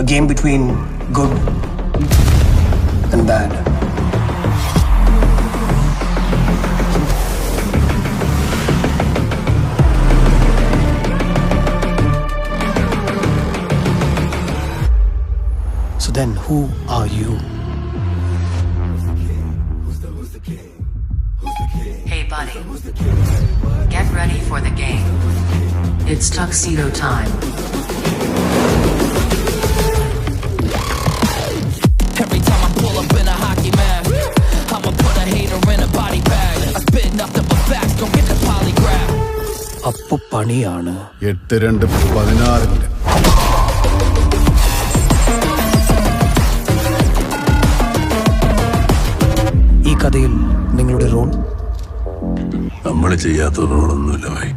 game between good and bad. So then, who are you? Hey buddy, get ready for the game. It's tuxedo time. Every time I pull up in a hockey mask, I'ma put a hater in a body bag. I spit nothing but facts, don't get the polygraph. അപ്പൊ പണിയാണ്. 8-2-16. ഈ കഥയിൽ നിങ്ങളുടെ role? നമ്മൾ ചെയ്യാത്ത റോളൊന്നുമില്ല ഭായി.